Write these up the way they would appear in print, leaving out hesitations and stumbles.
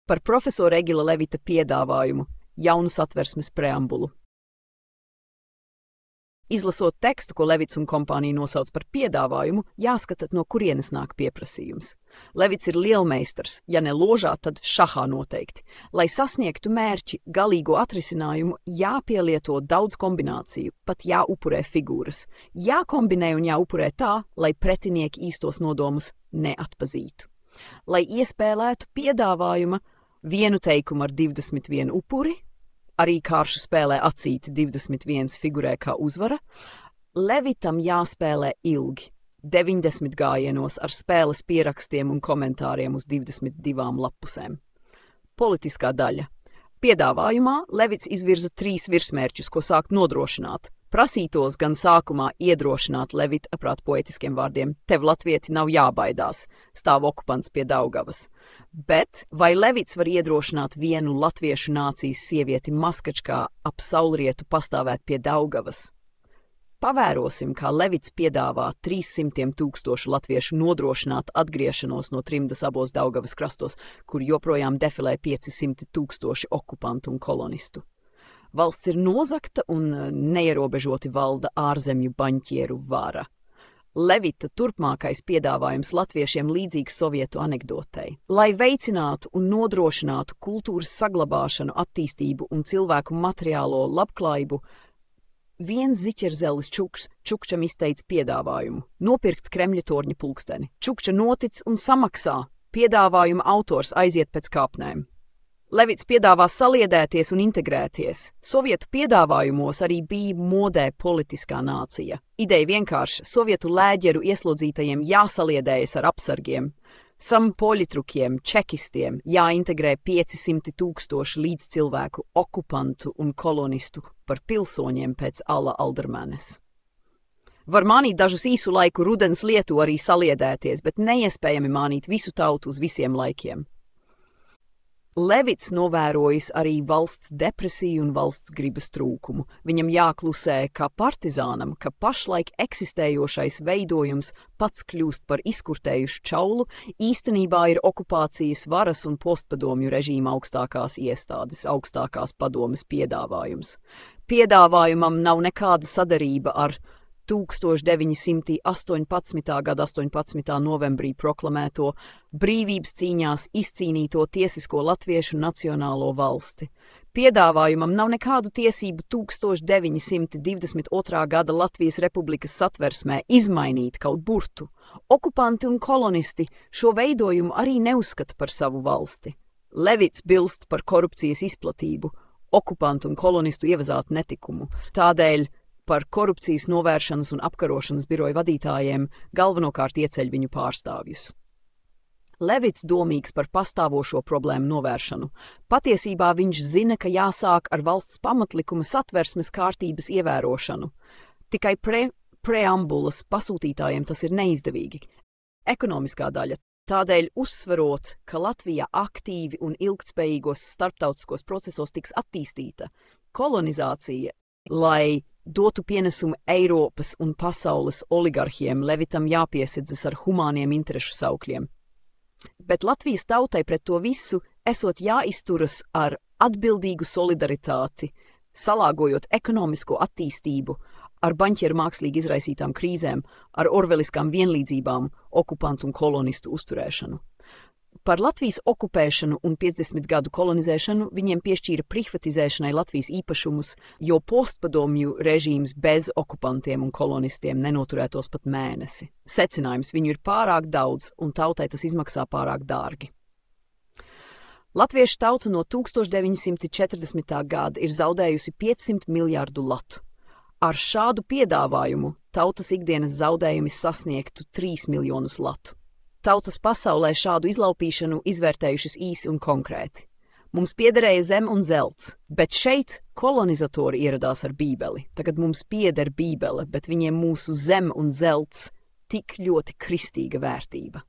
Par profesora Egila Levita piedāvājumu jaunu satversmes preambulu. Izlasot tekstu, ko Levits un kompānija nosauc par piedāvājumu, jāskata, no kurienes nāk pieprasījums. Levits ir lielmeistars, ja ne ložā, tad šahā noteikti. Lai sasniegtu mērķi, galīgo atrisinājumu, jāpielieto daudz kombināciju, pat jāupurē figūras. Jākombinē un jāupurē tā, lai pretinieki īstos nodomus neatpazītu. Lai iespēlētu piedāvājuma vienu teikumu ar 21 upuri, arī kāršu spēlē acīti 21 figurē kā uzvara, Levitam jāspēlē ilgi, 90 gājienos ar spēles pierakstiem un komentāriem uz 22 lapusēm. Politiskā daļa. Piedāvājumā Levits izvirza 3 virsmērķus, ko sākt nodrošināt. Prasītos gan sākumā iedrošināt Levita aprāt poetiskiem vārdiem: tev latvieti nav jābaidās, stāv okupants pie Daugavas. Bet vai Levits var iedrošināt vienu latviešu nācijas sievieti Maskačkā ap saulrietu pastāvēt pie Daugavas? Pavērosim, kā Levits piedāvā 300 000 latviešu nodrošināt atgriešanos no trimdas abos Daugavas krastos, kur joprojām defilē 500 000 okupantu un kolonistu. Valsts ir nozagta un neierobežoti valda ārzemju baņķieru vara. Levita turpmākais piedāvājums latviešiem līdzīgs sovietu anekdotei. Lai veicinātu un nodrošinātu kultūras saglabāšanu, attīstību un cilvēku materiālo labklājību, viens Ziķerzelis Čukčam izteica piedāvājumu – nopirkt Kremļa torņa pulksteni. Čukča notic un samaksā. Piedāvājuma autors aiziet pēc kāpnēm. Levits piedāvā saliedēties un integrēties. Sovietu piedāvājumos arī bija modē politiskā nācija. Ideja vienkārši – sovietu lēģeru ieslodzītajiem jāsaliedējas ar apsargiem. Sampoļitrukiem, čekistiem jāintegrē 500 000 līdzcilvēku, okupantu un kolonistu par pilsoņiem pēc Ala Aldermanes. Var mānīt dažus īsu laiku rudens lietu arī saliedēties, bet neiespējami mānīt visu tautu uz visiem laikiem. Levits novērojis arī valsts depresiju un valsts gribas trūkumu. Viņam jāklusē kā partizānam, ka pašlaik eksistējošais veidojums pats kļūst par izkurtējušu čaulu, īstenībā ir okupācijas varas un postpadomju režīma augstākās iestādes, augstākās padomes piedāvājums. Piedāvājumam nav nekāda sadarība ar 1918. gada 18. novembrī proklamēto brīvības cīņās izcīnīto tiesisko latviešu nacionālo valsti. Piedāvājumam nav nekādu tiesību 1922. gada Latvijas republikas satversmē izmainīt kaut burtu. Okupanti un kolonisti šo veidojumu arī neuzskata par savu valsti. Levits bilst par korupcijas izplatību, okupantu un kolonistu ievazātu netikumu. Tādēļ par korupcijas novēršanas un apkarošanas biroja vadītājiem galvenokārt ieceļ viņu pārstāvjus. Levits domīgs par pastāvošo problēmu novēršanu. Patiesībā viņš zina, ka jāsāk ar valsts pamatlikuma satversmes kārtības ievērošanu. Tikai preambulas pasūtītājiem tas ir neizdevīgi. Ekonomiskā daļa. Tādēļ uzsverot, ka Latvija aktīvi un ilgtspējīgos starptautiskos procesos tiks attīstīta, kolonizācija, lai dotu pienesumu Eiropas un pasaules oligarhiem, Levitam jāpiesedzas ar humāniem interešu saukļiem. Bet Latvijas tautai pret to visu esot jāizturas ar atbildīgu solidaritāti, salāgojot ekonomisko attīstību, ar baņķieru mākslīgi izraisītām krīzēm, ar orveliskām vienlīdzībām, okupantu un kolonistu uzturēšanu. Par Latvijas okupēšanu un 50 gadu kolonizēšanu viņiem piešķīra privatizēšanai Latvijas īpašumus, jo postpadomju režīms bez okupantiem un kolonistiem nenoturētos pat mēnesi. Secinājums: viņu ir pārāk daudz un tautai tas izmaksā pārāk dārgi. Latviešu tauta no 1940. gada ir zaudējusi 500 miljārdu latu. Ar šādu piedāvājumu tautas ikdienas zaudējumi sasniegtu 3 miljonus latu. Tautas pasaulē šādu izlaupīšanu izvērtējušas īsi un konkrēti. Mums piederēja zem un zelts, bet šeit kolonizatori ieradās ar bībeli. Tagad mums pieder bībele, bet viņiem mūsu zem un zelts tik ļoti kristīga vērtība.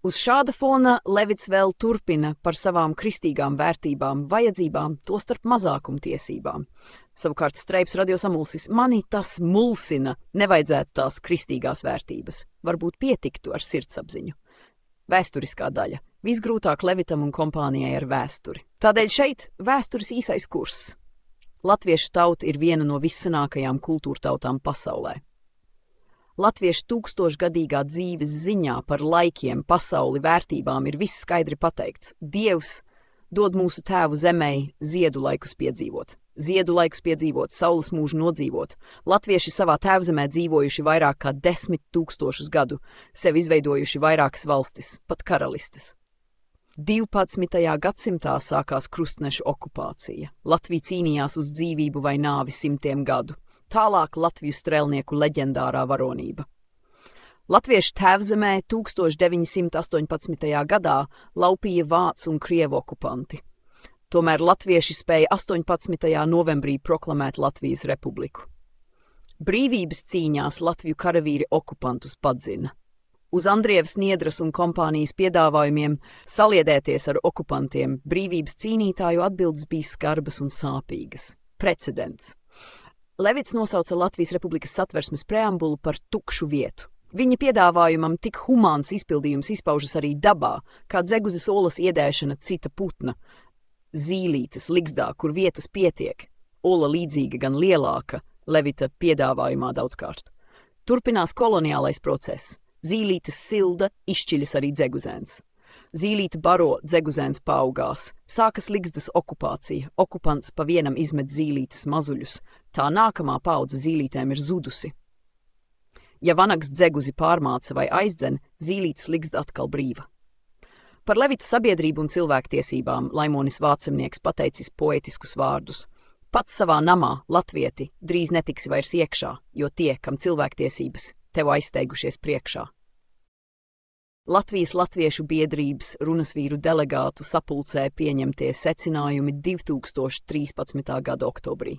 Uz šāda fona Levits vēl turpina par savām kristīgām vērtībām, vajadzībām, tostarp mazākumtiesībām. Savukārt Streips radio samulsis: mani tas mulsina, nevajadzētu tās kristīgās vērtības. Varbūt pietiktu ar sirdsapziņu. Vēsturiskā daļa. Visgrūtāk Levitam un kompānijai ar vēsturi. Tādēļ šeit vēstures īsais kurs. Latviešu tauta ir viena no vissenākajām kultūrtautām pasaulē. Latviešu tūkstošgadīgā dzīves ziņā par laikiem, pasauli, vērtībām ir viss skaidri pateikts. Dievs dod mūsu tēvu zemei ziedu laikus piedzīvot. Ziedu laikus piedzīvot, saules mūžu nodzīvot. Latvieši savā tēvzemē dzīvojuši vairāk kā 10 000 gadu, sev izveidojuši vairākas valstis, pat karalistes. 12. gadsimtā sākās krustnešu okupācija. Latvija cīnījās uz dzīvību vai nāvi 100 gadu. Tālāk Latviju strēlnieku leģendārā varonība. Latviešu tēvzemē 1918. gadā laupīja vācu un krievu okupanti. Tomēr latvieši spēja 18. novembrī proklamēt Latvijas republiku. Brīvības cīņās Latviju karavīri okupantus padzina. Uz Andrievas Niedras un kompānijas piedāvājumiem saliedēties ar okupantiem brīvības cīnītāju atbildes bija skarbas un sāpīgas. Precedents. Levits nosauca Latvijas republikas satversmes preambulu par tukšu vietu. Viņa piedāvājumam tik humāns izpildījums izpaužas arī dabā, kā dzeguzes olas iedēšana cita putna, zīlītes ligzdā, kur vietas pietiek, ola līdzīga gan lielāka, Levita piedāvājumā daudzkārt. Turpinās koloniālais process. Zīlītes silda, izšķiļas arī dzeguzēns. Zīlīte baro, dzeguzēns paaugās. Sākas ligzdas okupācija, okupants pa vienam izmet zīlītes mazuļus. Tā nākamā paudze zīlītēm ir zudusi. Ja vanags dzeguzi pārmāca vai aizdzen, zīlītes ligzda atkal brīva. Par Levita sabiedrību un cilvēktiesībām Laimonis Vācemnieks pateicis poetiskus vārdus. Pats savā namā, latvieti, drīz netiksi vairs iekšā, jo tie, kam cilvēktiesības, tev aizsteigušies priekšā. Latvijas latviešu biedrības runasvīru delegātu sapulcē pieņemtie secinājumi 2013. gada oktobrī.